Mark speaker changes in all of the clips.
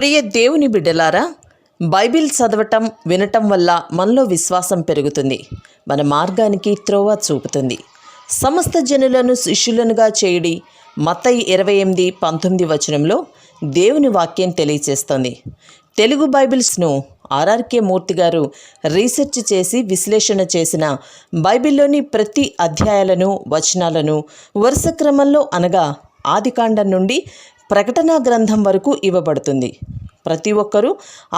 Speaker 1: ప్రియ దేవుని బిడ్డలారా, బైబిల్ చదవటం వినటం వల్ల మనలో విశ్వాసం పెరుగుతుంది. మన మార్గానికి త్రోవ చూపుతుంది. సమస్త జనులను శిష్యులనుగా చేయుడి మత్తయి 28:19 వచనంలో దేవుని వాక్యం తెలియచేస్తోంది. తెలుగు బైబిల్స్ను ఆర్ఆర్కే మూర్తి గారు రీసెర్చ్ చేసి విశ్లేషణ చేసిన బైబిల్లోని ప్రతి అధ్యాయాలను వచనాలను వరుస క్రమంలో అనగా ఆదికాండం నుండి ప్రకటనా గ్రంథం వరకు ఇవ్వబడుతుంది. ప్రతి ఒక్కరూ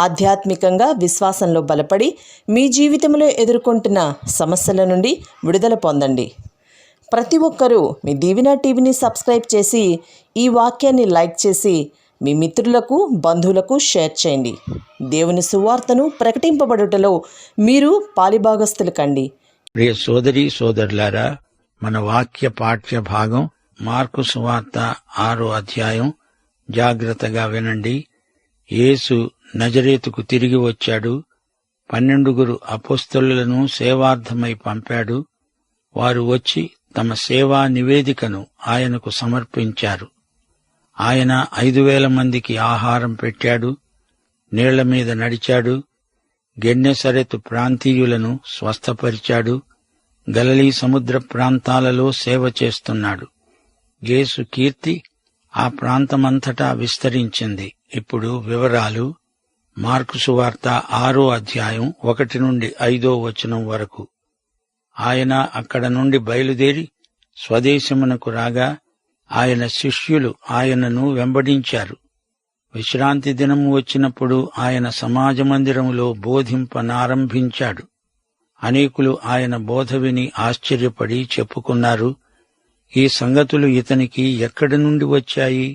Speaker 1: ఆధ్యాత్మికంగా విశ్వాసంలో బలపడి మీ జీవితంలో ఎదుర్కొంటున్న సమస్యల నుండి విడుదల పొందండి. ప్రతి ఒక్కరూ మీ దీవెన టీవీని సబ్స్క్రైబ్ చేసి ఈ వాక్యాన్ని లైక్ చేసి మీ మిత్రులకు బంధువులకు షేర్ చేయండి. దేవుని సువార్తను ప్రకటింపబడుటలో మీరు పాలిభాగస్తులు కండి.
Speaker 2: ప్రియ సోదరి సోదరులారా, మన వాక్య పాఠ్య భాగం మార్కు సువార్త 6వ అధ్యాయం. జాగ్రత్తగా వినండి. యేసు నజరేతుకు తిరిగి వచ్చాడు. 12 అపోస్తలులను సేవార్థమై పంపాడు. వారు వచ్చి తమ సేవా నివేదికను ఆయనకు సమర్పించారు. ఆయన 5,000 మందికి ఆహారం పెట్టాడు. నీళ్ల మీద నడిచాడు. గెన్నెసరెతు ప్రాంతీయులను స్వస్థపరిచాడు. గలిలీ సముద్ర ప్రాంతాలలో సేవ చేస్తున్నాడు. యేసు కీర్తి ఆ ప్రాంతమంతటా విస్తరించింది. ఇప్పుడు వివరాలు. మార్కు సువార్త 6వ అధ్యాయం 1 నుండి 5వ వచనం వరకు. ఆయన అక్కడ నుండి బయలుదేరి స్వదేశమునకు రాగా ఆయన శిష్యులు ఆయనను వెంబడించారు. విశ్రాంతి దినము వచ్చినప్పుడు ఆయన సమాజ మందిరములో బోధింపనారంభించాడు. అనేకులు ఆయన బోధ విని ఆశ్చర్యపడి చెప్పుకున్నారు, ఈ సంగతులు ఇతనికి ఎక్కడి నుండి వచ్చాయి?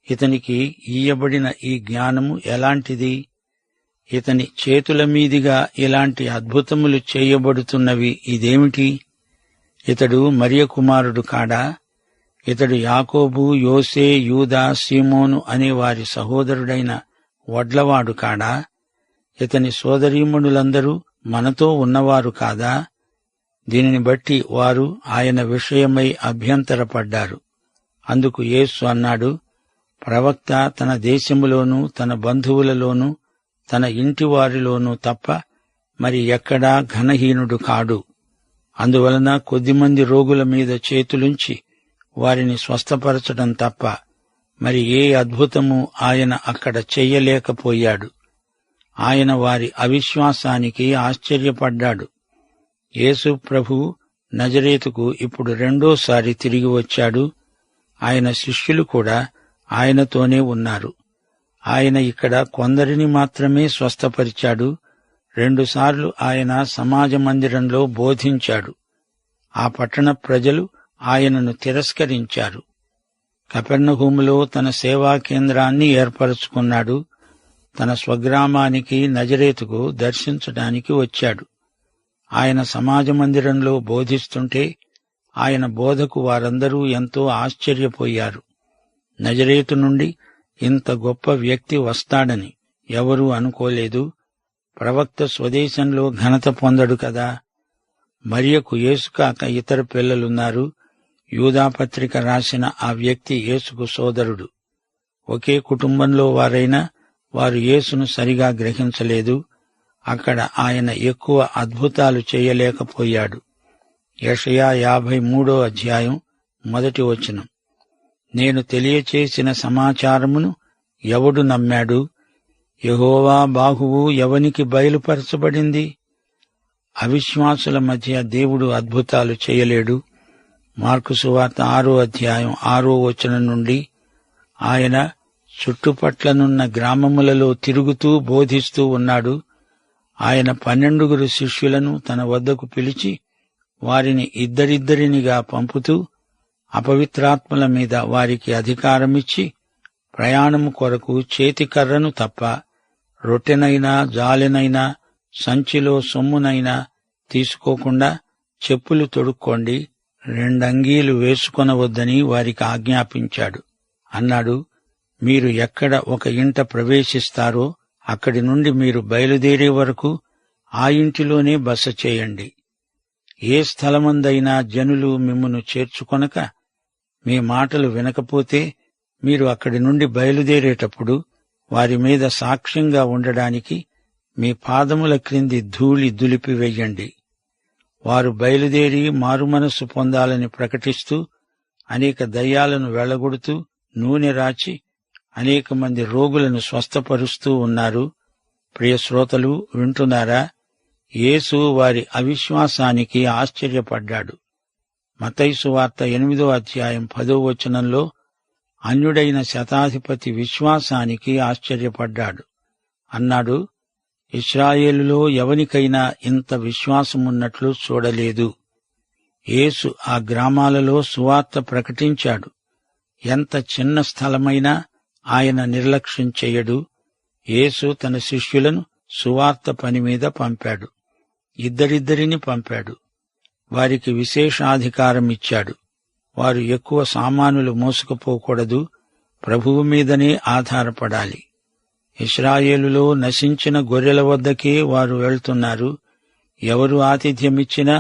Speaker 2: ఇతనికి ఇయ్యబడిన ఈ జ్ఞానము ఎలాంటిది? ఇతని చేతుల మీదిగా ఇలాంటి అద్భుతములు చేయబడుతున్నవి ఇదేమిటి? ఇతడు మరియ కుమారుడు కాడా? ఇతడు యాకోబు, యోసే, యూదా, సీమోను అనే వారి సహోదరుడైన వడ్లవాడు కాడా? ఇతని సోదరీమణులందరూ మనతో ఉన్నవారు కాదా? దీనిని బట్టి వారు ఆయన విషయమై అభ్యంతరపడ్డారు. అందుకు యేసు అన్నాడు, ప్రవక్త తన దేశములోనూ తన బంధువులలోనూ తన ఇంటివారిలోనూ తప్ప మరి ఎక్కడా ఘనహీనుడు కాడు. అందువలన కొద్దిమంది రోగుల మీద చేతులుంచి వారిని స్వస్థపరచడం తప్ప మరి ఏ అద్భుతము ఆయన అక్కడ చెయ్యలేకపోయాడు. ఆయన వారి అవిశ్వాసానికి ఆశ్చర్యపడ్డాడు. యేసు ప్రభు నజరేతుకు ఇప్పుడు 2వసారి తిరిగి వచ్చాడు. ఆయన శిష్యులు కూడా ఆయనతోనే ఉన్నారు. ఆయన ఇక్కడ కొందరిని మాత్రమే స్వస్థపరిచాడు. 2 సార్లు ఆయన సమాజ మందిరంలో బోధించాడు. ఆ పట్టణ ప్రజలు ఆయనను తిరస్కరించారు. కపెర్నహూములో తన సేవా కేంద్రాన్ని ఏర్పరచుకున్నాడు. తన స్వగ్రామానికి నజరేతుకు దర్శించడానికి వచ్చాడు. ఆయన సమాజ మందిరంలో బోధిస్తుంటే ఆయన బోధకు వారందరూ ఎంతో ఆశ్చర్యపోయారు. నజరేతు నుండి ఇంత గొప్ప వ్యక్తి వస్తాడని ఎవరూ అనుకోలేదు. ప్రవక్త స్వదేశంలో ఘనత పొందడు కదా. మరియకు యేసు కాక ఇతర పిల్లలున్నారు. యూదాపత్రిక రాసిన ఆ వ్యక్తి యేసుకు సోదరుడు. ఒకే కుటుంబంలో వారైనా వారు యేసును సరిగా గ్రహించలేదు. అక్కడ ఆయన ఎక్కువ అద్భుతాలు చేయలేకపోయాడు. యెషయా 53వ అధ్యాయం 1వ వచనం. నేను తెలియచేసిన సమాచారమును ఎవడు నమ్మాడు? యెహోవా బాహువు ఎవనికి బయలుపరచబడింది? అవిశ్వాసుల మధ్య దేవుడు అద్భుతాలు చేయలేడు. మార్కు సువార్త 6వ అధ్యాయం 6వ వచనం నుండి ఆయన చుట్టుపట్లనున్న గ్రామములలో తిరుగుతూ బోధిస్తూ ఉన్నాడు. ఆయన 12 శిష్యులను తన వద్దకు పిలిచి వారిని ఇద్దరిద్దరినిగా పంపుతూ అపవిత్రాత్మల మీద వారికి అధికారమిచ్చి ప్రయాణము కొరకు చేతికర్రను తప్ప రొట్టెనైనా జాలెనైనా సంచిలో సొమ్మునైనా తీసుకోకుండా చెప్పులు తొడుక్కోండి, 2 అంగీలు వేసుకొనవద్దని వారికి ఆజ్ఞాపించాడు. అన్నాడు, మీరు ఎక్కడ ఒక ఇంట ప్రవేశిస్తారో అక్కడి నుండి మీరు బయలుదేరే వరకు ఆ ఇంటిలోనే బస చేయండి. ఏ స్థలమందైనా జనులు మిమ్మును చేర్చుకొనక మీ మాటలు వినకపోతే మీరు అక్కడి నుండి బయలుదేరేటప్పుడు వారి మీద సాక్ష్యంగా ఉండడానికి మీ పాదముల క్రింది ధూళి దులిపివెయ్యండి. వారు బయలుదేరి మారుమనస్సు పొందాలని ప్రకటిస్తూ అనేక దయ్యాలను వెళ్లగొడుతూ నూనె రాచి అనేక మంది రోగులను స్వస్థపరుస్తూ ఉన్నారు. ప్రియ శ్రోతలు, వింటున్నారా? యేసు వారి అవిశ్వాసానికి ఆశ్చర్యపడ్డాడు. మత్తయి సువార్త 8వ అధ్యాయం 10వ వచనంలో అన్యుడైన శతాధిపతి విశ్వాసానికి ఆశ్చర్యపడ్డాడు. అన్నాడు, ఇశ్రాయేలులో ఎవనికైనా ఇంత విశ్వాసమున్నట్లు చూడలేదు. యేసు ఆ గ్రామాలలో సువార్త ప్రకటించాడు. ఎంత చిన్న స్థలమైనా ఆయన నిర్లక్ష్యం చెయ్యడు. యేసు తన శిష్యులను సువార్త పని మీద పంపాడు. ఇద్దరిద్దరిని పంపాడు. వారికి విశేషాధికారం ఇచ్చాడు. వారు ఎక్కువ సామానులు మోసుకుపోకూడదు. ప్రభువు మీదనే ఆధారపడాలి. ఇశ్రాయేలులో నశించిన గొర్రెల వద్దకే వారు వెళ్తున్నారు. ఎవరు ఆతిథ్యమిచ్చినా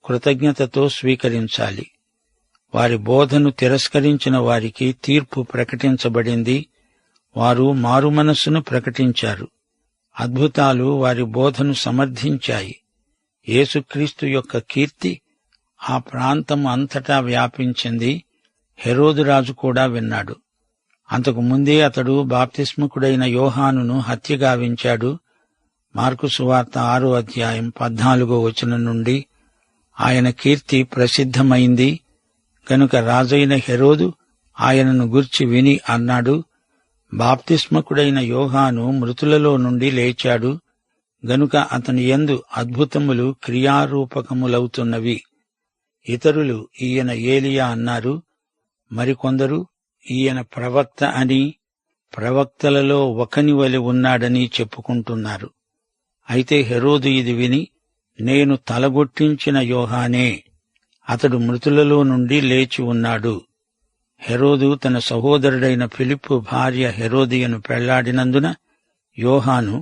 Speaker 2: కృతజ్ఞతతో స్వీకరించాలి. వారి బోధను తిరస్కరించిన వారికి తీర్పు ప్రకటించబడింది. వారు మారుమనస్సును ప్రకటించారు. అద్భుతాలు వారి బోధను సమర్థించాయి. యేసుక్రీస్తు యొక్క కీర్తి ఆ ప్రాంతం అంతటా వ్యాపించింది. హెరోదు రాజు కూడా విన్నాడు. అంతకు ముందే అతడు బాప్తిస్మకుడైన యోహానును హత్యగావించాడు. మార్కు సువార్త 6వ అధ్యాయం 14వ వచనం నుండి ఆయన కీర్తి ప్రసిద్ధమైంది. గనుక రాజైన హెరోదు ఆయనను గూర్చి విని అన్నాడు, బాప్తిస్మకుడైన యోహాను మృతులలో నుండి లేచాడు. గనుక అతని యందు అద్భుతములు క్రియారూపకములవుతున్నవి. ఇతరులు ఈయన ఏలియా అన్నారు. మరికొందరు ఈయన ప్రవక్త అని, ప్రవక్తలలో ఒకని వలె ఉన్నాడని చెప్పుకుంటున్నారు. అయితే హెరోదు ఇది విని, నేను తలగొట్టించిన యోహానే, అతడు మృతులలో నుండి లేచి ఉన్నాడు. హెరోదు తన సహోదరుడైన ఫిలిప్పు భార్య హెరోదియను పెళ్లాడినందున యోహాను,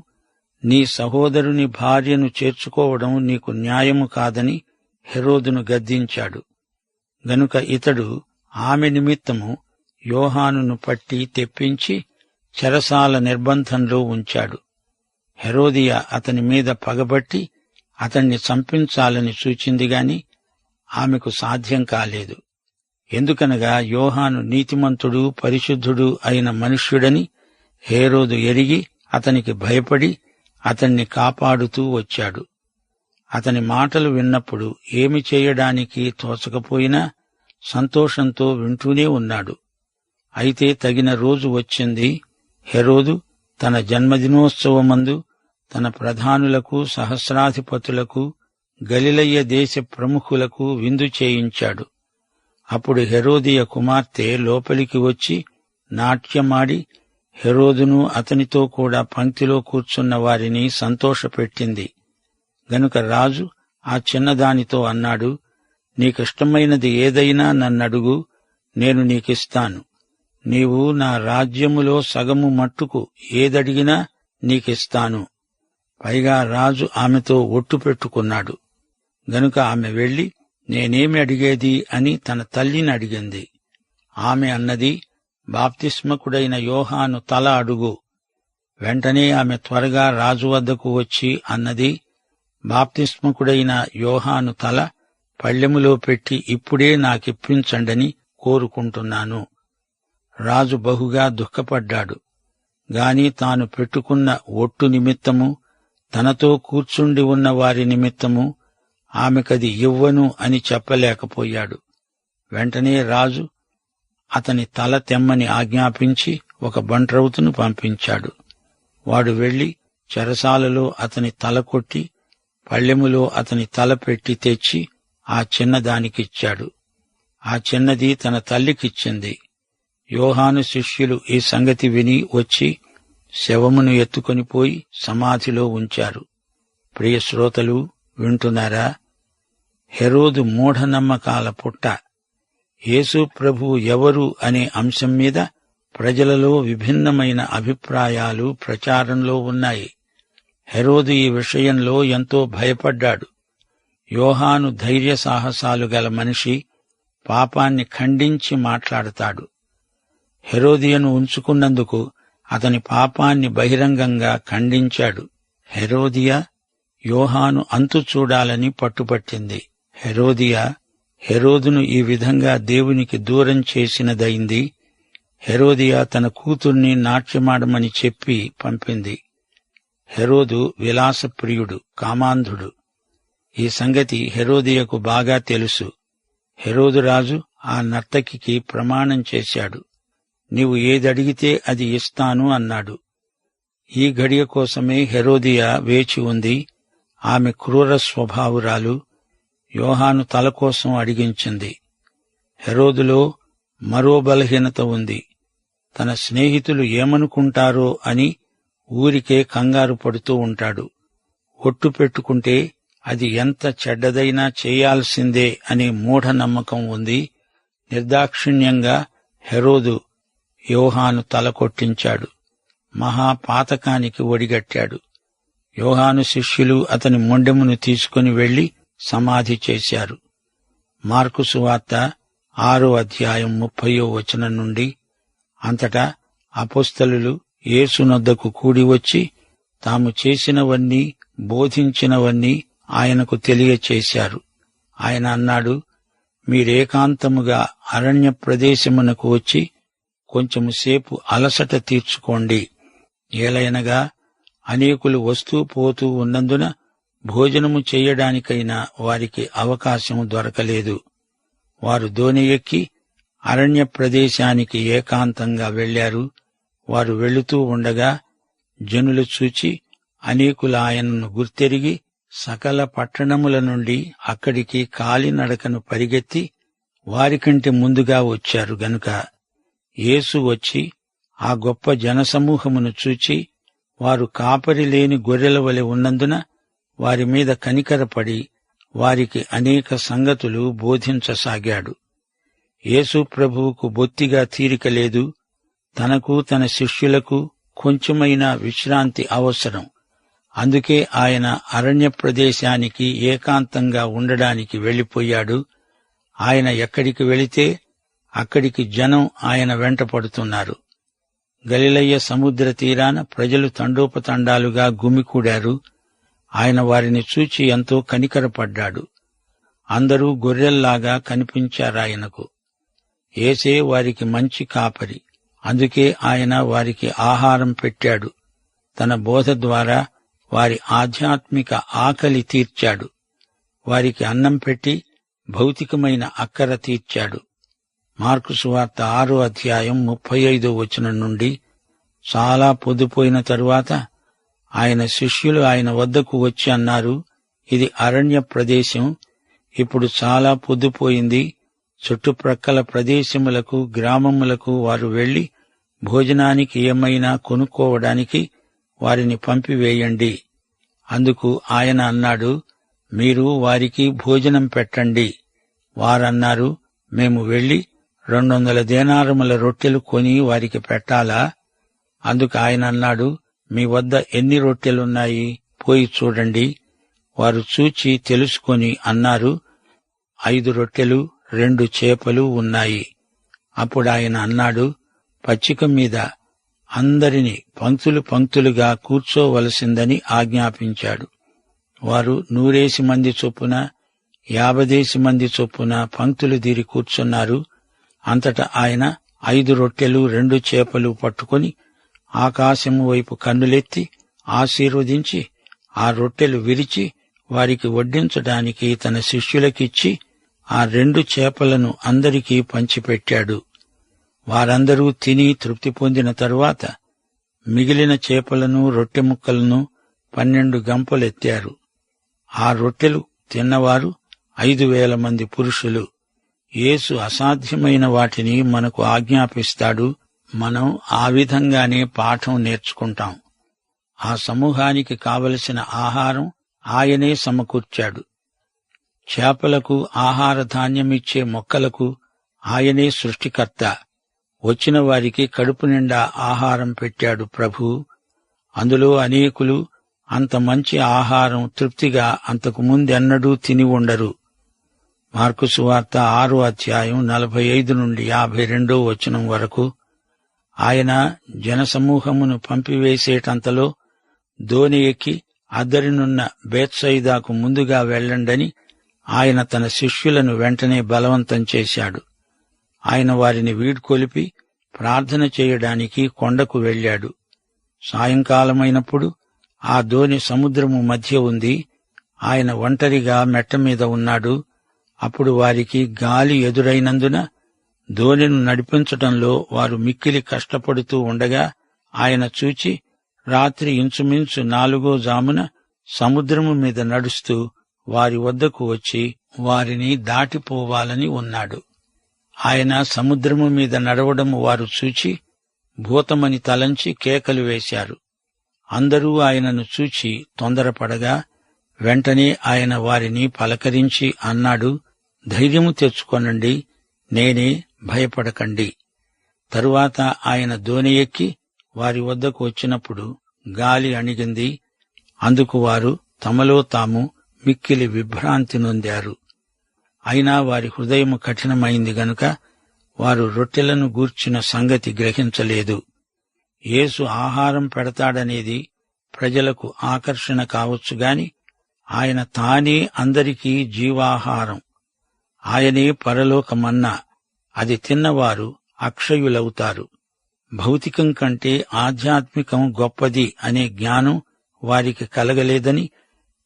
Speaker 2: నీ సహోదరుని భార్యను చేర్చుకోవడం నీకు న్యాయము కాదని హెరోదును గద్దించాడు. గనుక ఇతడు ఆమె నిమిత్తము యోహానును పట్టి తెప్పించి చెరసాల నిర్బంధంలో ఉంచాడు. హెరోదియ అతని మీద పగబట్టి అతణ్ణి చంపించాలని చూచింది గాని ఆమెకు సాధ్యం కాలేదు. ఎందుకనగా యోహాను నీతిమంతుడు, పరిశుద్ధుడు అయిన మనుష్యుడని హేరోదు ఎరిగి అతనికి భయపడి అతణ్ణి కాపాడుతూ వచ్చాడు. అతని మాటలు విన్నప్పుడు ఏమి చేయడానికి తోచకపోయినా సంతోషంతో వింటూనే ఉన్నాడు. అయితే తగిన రోజు వచ్చింది. హెరోదు తన జన్మదినోత్సవమందు తన ప్రధానులకు, సహస్రాధిపతులకు, గలిలయ దేశ ప్రముఖులకు విందు చేయించాడు. అప్పుడు హెరోదియ కుమార్తె లోపలికి వచ్చి నాట్యమాడి హెరోదును అతనితో కూడా పంక్తిలో కూర్చున్న వారిని సంతోషపెట్టింది. గనుక రాజు ఆ చిన్నదానితో అన్నాడు, నీకిష్టమైనది ఏదైనా నన్నడుగు, నేను నీకిస్తాను. నీవు నా రాజ్యములో సగము మట్టుకు ఏదడిగినా నీకిస్తాను. పైగా రాజు ఆమెతో ఒట్టు పెట్టుకున్నాడు. గనుక ఆమె వెళ్లి నేనేమి అడిగేది అని తన తల్లిని అడిగింది. ఆమె అన్నది, బాప్తిస్మకుడైన యోహాను తల అడుగు. వెంటనే ఆమె త్వరగా రాజు వద్దకు వచ్చి అన్నది, బాప్తిస్మకుడైన యోహాను తల పళ్ళెములో పెట్టి ఇప్పుడే నాకిప్పించండని కోరుకుంటున్నాను. రాజు బహుగా దుఃఖపడ్డాడు. గాని తాను పెట్టుకున్న ఒట్టు నిమిత్తము, తనతో కూర్చుండి ఉన్న వారి నిమిత్తము ఆమెకది ఇవ్వను అని చెప్పలేకపోయాడు. వెంటనే రాజు అతని తల తెమ్మని ఆజ్ఞాపించి ఒక బంట్రౌతును పంపించాడు. వాడు వెళ్లి చెరసాలలో అతని తల కొట్టి పళ్ళెములో అతని తల పెట్టి తెచ్చి ఆ చిన్నదానికిచ్చాడు. ఆ చిన్నది తన తల్లికిచ్చింది. యోహాను శిష్యులు ఈ సంగతి విని వచ్చి శవమును ఎత్తుకొనిపోయి సమాధిలో ఉంచారు. ప్రియ శ్రోతలు, వింటున్నారా? హెరోదు మూఢనమ్మకాల పుట్ట. యేసు ప్రభువు ఎవరు అనే అంశం మీద ప్రజలలో విభిన్నమైన అభిప్రాయాలు ప్రచారంలో ఉన్నాయి. హెరోదు ఈ విషయంలో ఎంతో భయపడ్డాడు. యోహాను ధైర్య సాహసాలు గల మనిషి, పాపాన్ని ఖండించి మాట్లాడతాడు. హెరోదియను ఉంచుకున్నందుకు అతని పాపాన్ని బహిరంగంగా ఖండించాడు. హెరోదియా యోహాను అంతు చూడాలని పట్టుపట్టింది. హెరోదియా హెరోదును ఈ విధంగా దేవునికి దూరం చేసినదైంది. హెరోదియా తన కూతుర్ని నాట్యమాడమని చెప్పి పంపింది. హెరోదు విలాసప్రియుడు, కామాంధుడు. ఈ సంగతి హెరోదియకు బాగా తెలుసు. హెరోదు రాజు ఆ నర్తకికి ప్రమాణం చేశాడు. నీవు ఏదడిగితే అది ఇస్తాను అన్నాడు. ఈ ఘడియ కోసమే హెరోదియా వేచి ఉంది. ఆమె క్రూర స్వభావురాలు. యోహాను తల కోసం అడిగించింది. హెరోదులో మరో బలహీనత ఉంది. తన స్నేహితులు ఏమనుకుంటారో అని ఊరికే కంగారు పడుతూ ఉంటాడు. ఒట్టు పెట్టుకుంటే అది ఎంత చెడ్డదైనా చేయాల్సిందే అనే మూఢనమ్మకం ఉంది. నిర్దాక్షిణ్యంగా హెరోదు యోహాను తల కొట్టించాడు. మహాపాతకానికి ఒడిగట్టాడు. యోహాను శిష్యులు అతని మొండెమును తీసుకుని వెళ్లి సమాధి చేశారు. మార్కు సువార్త 6:30 నుండి. అంతటా అపోస్తలులు యేసునొద్దకు కూడివచ్చి తాము చేసినవన్నీ, బోధించినవన్నీ ఆయనకు తెలియచేశారు. ఆయన అన్నాడు, మీరేకాంతముగా అరణ్య ప్రదేశమునకు వచ్చి కొంచెము సేపు అలసట తీర్చుకోండి. ఏలయనగా అనేకులు వస్తూ పోతూ ఉన్నందున భోజనము చెయ్యడానికైనా వారికి అవకాశం దొరకలేదు. వారు దోణి ఎక్కి అరణ్య ప్రదేశానికి ఏకాంతంగా వెళ్లారు. వారు వెళుతూ ఉండగా జనులు చూచి అనేకులు ఆయనను గుర్తెరిగి సకల పట్టణముల నుండి అక్కడికి కాలినడకను పరిగెత్తి వారికంటే ముందుగా వచ్చారు గనుక యేసు వచ్చి ఆ గొప్ప జనసమూహమును చూచి వారు కాపరి లేని గొర్రెల వలె ఉన్నందున వారి మీద కనికరపడి వారికి అనేక సంగతులు బోధించసాగాడు. యేసు ప్రభువుకు బొత్తిగా తీరిక లేదు. తనకు తన శిష్యులకు కొంచెమైనా విశ్రాంతి అవసరం. అందుకే ఆయన అరణ్య ప్రదేశానికి ఏకాంతంగా ఉండడానికి వెళ్లిపోయాడు. ఆయన ఎక్కడికి వెళితే అక్కడికి జనం ఆయన వెంట పడుతున్నారు. గలిలయ సముద్ర తీరాన ప్రజలు తండోపతండాలుగా గుమికూడారు. ఆయన వారిని చూచి ఎంతో కనికరపడ్డాడు. అందరూ గొర్రెల్లాగా కనిపించారాయనకు. యేసే వారికి మంచి కాపరి. అందుకే ఆయన వారికి ఆహారం పెట్టాడు. తన బోధ ద్వారా వారి ఆధ్యాత్మిక ఆకలి తీర్చాడు. వారికి అన్నం పెట్టి భౌతికమైన అక్కర తీర్చాడు. మార్కు సువార్త 6:35 నుండి. చాలా పొద్దుపోయిన తరువాత ఆయన శిష్యులు ఆయన వద్దకు వచ్చి అన్నారు, ఇది అరణ్య ప్రదేశం. ఇప్పుడు చాలా పొద్దుపోయింది. చుట్టుప్రక్కల ప్రదేశములకు, గ్రామములకు వారు వెళ్లి భోజనానికి ఏమైనా కొనుక్కోవడానికి వారిని పంపివేయండి. అందుకు ఆయన అన్నాడు, మీరు వారికి భోజనం పెట్టండి. వారన్నారు, మేము వెళ్లి 200 దేనారముల రొట్టెలు కొని వారికి పెట్టాలా? అందుకు ఆయన అన్నాడు, మీ వద్ద ఎన్ని రొట్టెలున్నాయి? పోయి చూడండి. వారు చూచి తెలుసుకొని అన్నారు, 5 రొట్టెలు 2 చేపలు ఉన్నాయి. అప్పుడాయన అన్నాడు, పచ్చిక మీద అందరినీ పంక్తులు పంక్తులుగా కూర్చోవలసిందని ఆజ్ఞాపించాడు. వారు 100 మంది చొప్పున 50 మంది చొప్పున పంక్తులు దీరి కూర్చున్నారు. అంతటా ఆయన 5 రొట్టెలు 2 చేపలు పట్టుకొని ఆకాశము వైపు కన్నులెత్తి ఆశీర్వదించి ఆ రొట్టెలు విరిచి వారికి వడ్డించడానికి తన శిష్యులకిచ్చి ఆ 2 చేపలను అందరికీ పంచిపెట్టాడు. వారందరూ తిని తృప్తి పొందిన తరువాత మిగిలిన చేపలను, రొట్టె ముక్కలను 12 గంపలెత్తారు. ఆ రొట్టెలు తిన్నవారు 5,000 మంది పురుషులు. యేసు అసాధ్యమైన వాటిని మనకు ఆజ్ఞాపిస్తాడు. మనం ఆ విధంగానే పాఠం నేర్చుకుంటాం. ఆ సమూహానికి కావలసిన ఆహారం ఆయనే సమకూర్చాడు. చేపలకు ఆహార ధాన్యమిచ్చే మొక్కలకు ఆయనే సృష్టికర్త. వచ్చిన వారికి కడుపు నిండా ఆహారం పెట్టాడు ప్రభు. అందులో అనేకులు అంత మంచి ఆహారం తృప్తిగా అంతకు ముందెన్నడూ తిని ఉండరు. మార్కు సువార్త 6:45 నుండి 52 వరకు. ఆయన జనసమూహమును పంపివేసేటంతలో దోణి ఎక్కి అద్దరినున్న బేత్సయిదాకు ముందుగా వెళ్ళండని ఆయన తన శిష్యులను వెంటనే బలవంతం చేశాడు. ఆయన వారిని వీడ్కొలిపి ప్రార్థన చేయడానికి కొండకు వెళ్ళాడు. సాయంకాలమైనప్పుడు ఆ దోణి సముద్రము మధ్య ఉంది. ఆయన ఒంటరిగా మెట్ట మీద ఉన్నాడు. అప్పుడు వారికి గాలి ఎదురైనందున దోణిను నడిపించటంలో వారు మిక్కిలి కష్టపడుతూ ఉండగా ఆయన చూచి రాత్రి ఇంచుమించు 4 జామున సముద్రము మీద నడుస్తూ వారి వద్దకు వచ్చి వారిని దాటిపోవాలని ఉన్నాడు. ఆయన సముద్రము మీద నడవడము వారు చూచి భూతమని తలంచి కేకలు వేశారు. అందరూ ఆయనను చూచి తొందరపడగా వెంటనే ఆయన వారిని పలకరించి అన్నాడు, ధైర్యము తెచ్చుకొనండి, నేనే, భయపడకండి. తరువాత ఆయన దోణి ఎక్కి వారి వద్దకు వచ్చినప్పుడు గాలి అణిగింది. అందుకు వారు తమలో తాము మిక్కిలి విభ్రాంతి నొందారు. అయినా వారి హృదయము కఠినమైంది గనుక వారు రొట్టెలను గూర్చిన సంగతి గ్రహించలేదు. యేసు ఆహారం పెడతాడనేది ప్రజలకు ఆకర్షణ కావచ్చుగాని ఆయన తానే అందరికీ జీవాహారం. ఆయనే పరలోక మన్నా. అది తిన్నవారు అక్షయులవుతారు. భౌతికం కంటే ఆధ్యాత్మికం గొప్పది అనే జ్ఞానం వారికి కలగలేదని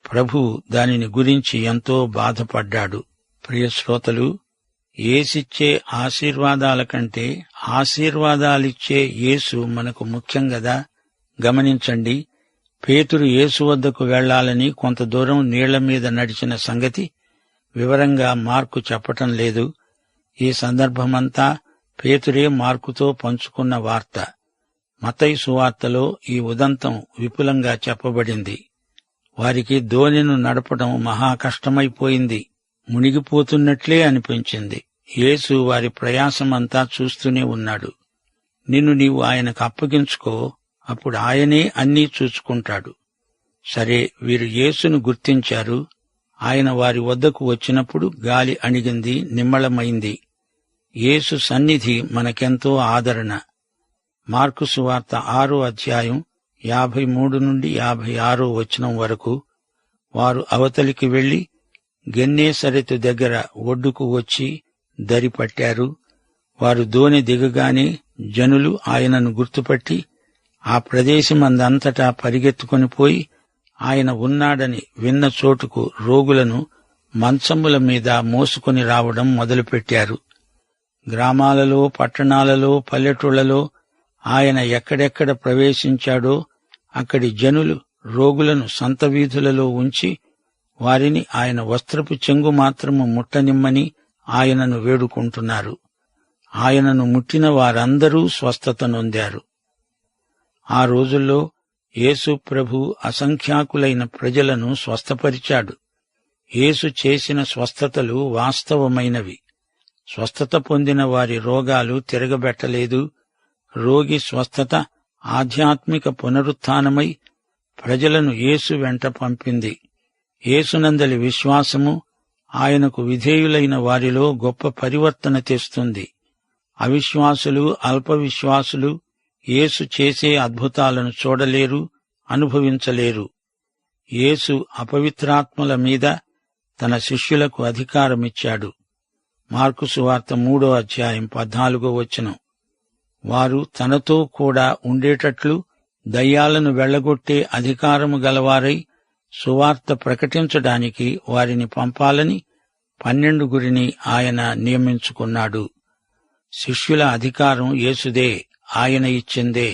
Speaker 2: ప్రభువు దానిని గురించి ఎంతో బాధపడ్డాడు. ప్రియశ్రోతలు, యేసిచ్చే ఆశీర్వాదాల కంటే ఆశీర్వాదాలిచ్చే యేసు మనకు ముఖ్యం గదా. గమనించండి, పేతురు యేసు వద్దకు వెళ్లాలని కొంత దూరం నీళ్ల మీద నడిచిన సంగతి వివరంగా మార్కు చెప్పటం లేదు. ఈ సందర్భమంతా పేతురే మార్కుతో పంచుకున్న వార్త. మత్తయి సువార్తలో ఈ ఉదంతం విపులంగా చెప్పబడింది. వారికి దోణిను నడపడం మహా కష్టమైపోయింది. మునిగిపోతున్నట్లే అనిపించింది. యేసు వారి ప్రయాసమంతా చూస్తూనే ఉన్నాడు. నిన్ను నీవు ఆయనకు అప్పగించుకో, అప్పుడు ఆయనే అన్నీ చూసుకుంటాడు. సరే, వీరు యేసును గుర్తించారు. ఆయన వారి వద్దకు వచ్చినప్పుడు గాలి అణిగింది, నిమ్మళమైంది. యేసు సన్నిధి మనకెంతో ఆదరణ. మార్కు సువార్త 6వ అధ్యాయం 53 నుండి 56వ వచనం వరకు. వారు అవతలికి వెళ్లి గెన్నేసరెతు దగ్గర ఒడ్డుకు వచ్చి దరి పట్టారు. వారు దోణి దిగగానే జనులు ఆయనను గుర్తుపట్టి ఆ ప్రదేశమందంతటా పరిగెత్తుకొని పోయి ఆయన ఉన్నాడని విన్న చోటుకు రోగులను మంచముల మీద మోసుకొని రావడం మొదలుపెట్టారు. గ్రామాలలో, పట్టణాలలో, పల్లెటూళ్లలో ఆయన ఎక్కడెక్కడ ప్రవేశించాడో అక్కడి జనులు రోగులను సంత వీధులలో ఉంచి వారిని ఆయన వస్త్రపు చెంగు మాత్రము ముట్టనిమ్మని ఆయనను వేడుకుంటున్నారు. ఆయనను ముట్టిన వారందరూ స్వస్థత నొందారు. ఆ రోజుల్లో యేసు ప్రభు అసంఖ్యాకులైన ప్రజలను స్వస్థపరిచాడు. యేసు చేసిన స్వస్థతలు వాస్తవమైనవి. స్వస్థత పొందిన వారి రోగాలు తిరగబెట్టలేదు. రోగి స్వస్థత ఆధ్యాత్మిక పునరుత్థానమై ప్రజలను యేసు వెంట పంపింది. యేసునందలి విశ్వాసము ఆయనకు విధేయులైన వారిలో గొప్ప పరివర్తన తెస్తుంది. అవిశ్వాసులు, అల్పవిశ్వాసులు యేసు చేసే అద్భుతాలను చూడలేరు, అనుభవించలేరు. యేసు అపవిత్రాత్మల మీద తన శిష్యులకు అధికారమిచ్చాడు. మార్కు సువార్త 3వ అధ్యాయం 14వ వచనం. వారు తనతో కూడా ఉండేటట్లు దయ్యాలను వెళ్లగొట్టే అధికారము గలవారై సువార్త ప్రకటించడానికి వారిని పంపాలని 12 ఆయన నియమించుకున్నాడు. శిష్యుల అధికారం యేసుదే, ఆయన ఇచ్చిందే.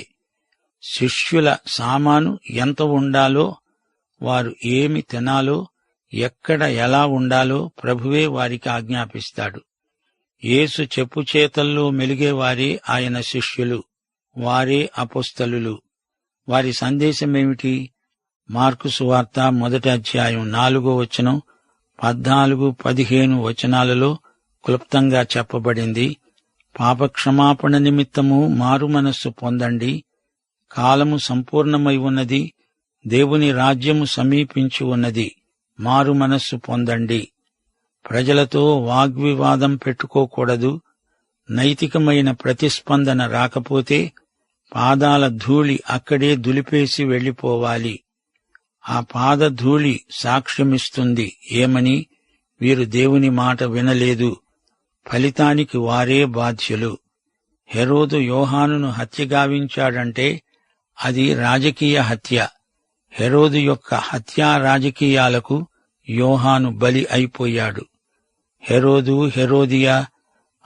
Speaker 2: శిష్యుల సామాను ఎంత ఉండాలో, వారు ఏమి తినాలో, ఎక్కడ ఎలా ఉండాలో ప్రభువే వారికి ఆజ్ఞాపిస్తాడు. యేసు చెప్పుచేతల్లో మెలిగేవారే ఆయన శిష్యులు, వారే అపోస్తలులు. వారి సందేశమేమిటి? మార్కు సువార్త 1వ అధ్యాయం 4వ వచనం, 14, 15 వచనాలలో క్లుప్తంగా చెప్పబడింది. పాపక్షమాపణ నిమిత్తము మారుమనస్సు పొందండి, కాలము సంపూర్ణమై ఉన్నది, దేవుని రాజ్యము సమీపించి ఉన్నది, మారుమనస్సు పొందండి. ప్రజలతో వాగ్వివాదం పెట్టుకోకూడదు. నైతికమైన ప్రతిస్పందన రాకపోతే పాదాల ధూళి అక్కడే దులిపేసి వెళ్లిపోవాలి. ఆ పాదధూళి సాక్ష్యమిస్తుంది. ఏమని? వీరు దేవుని మాట వినలేదు. ఫలితానికి వారే బాధ్యులు. హెరోదు యోహానును హత్యగావించాడంటే అది రాజకీయ హత్య. హెరోదు యొక్క హత్యా రాజకీయాలకు యోహాను బలి అయిపోయాడు. హెరోదు, హెరోదియా,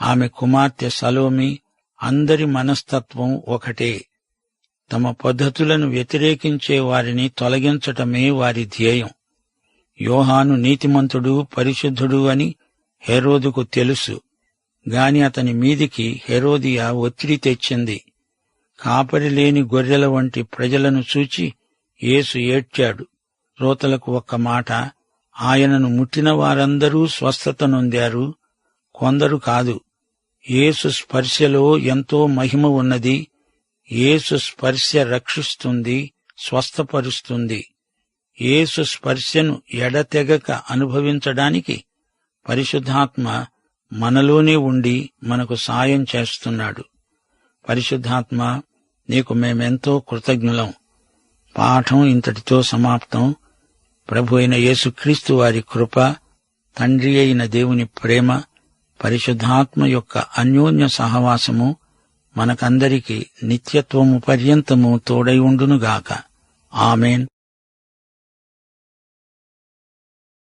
Speaker 2: ఆమె కుమార్తె సలోమి అందరి మనస్తత్వం ఒకటే. తమ పద్ధతులను వ్యతిరేకించే వారిని తొలగించటమే వారి ధ్యేయం. యోహాను నీతిమంతుడు, పరిశుద్ధుడు అని హెరోదుకు తెలుసు. గాని అతని మీదికి హెరోదియా ఒత్తిడి తెచ్చింది. కాపరి లేని గొర్రెల వంటి ప్రజలను చూచి యేసు ఏడ్చాడు. శ్రోతలకు ఒక్క మాట, ఆయనను ముట్టిన వారందరూ స్వస్థత నొందారు, కొందరు కాదు. యేసు స్పర్శలో ఎంతో మహిమ ఉన్నది. యేసు స్పర్శ రక్షిస్తుంది, స్వస్థపరుస్తుంది. యేసు స్పర్శను ఎడతెగక అనుభవించడానికి పరిశుద్ధాత్మ మనలోనే ఉండి మనకు సాయం చేస్తున్నాడు. పరిశుద్ధాత్మ, నీకు మేమెంతో కృతజ్ఞులం. పాఠం ఇంతటితో సమాప్తం. ప్రభు అయిన యేసుక్రీస్తు వారి కృప, తండ్రి అయిన దేవుని ప్రేమ, పరిశుద్ధాత్మ యొక్క అన్యోన్య సహవాసము మనకందరికీ నిత్యత్వము పర్యంతము తోడై ఉండునుగాక. ఆమేన్.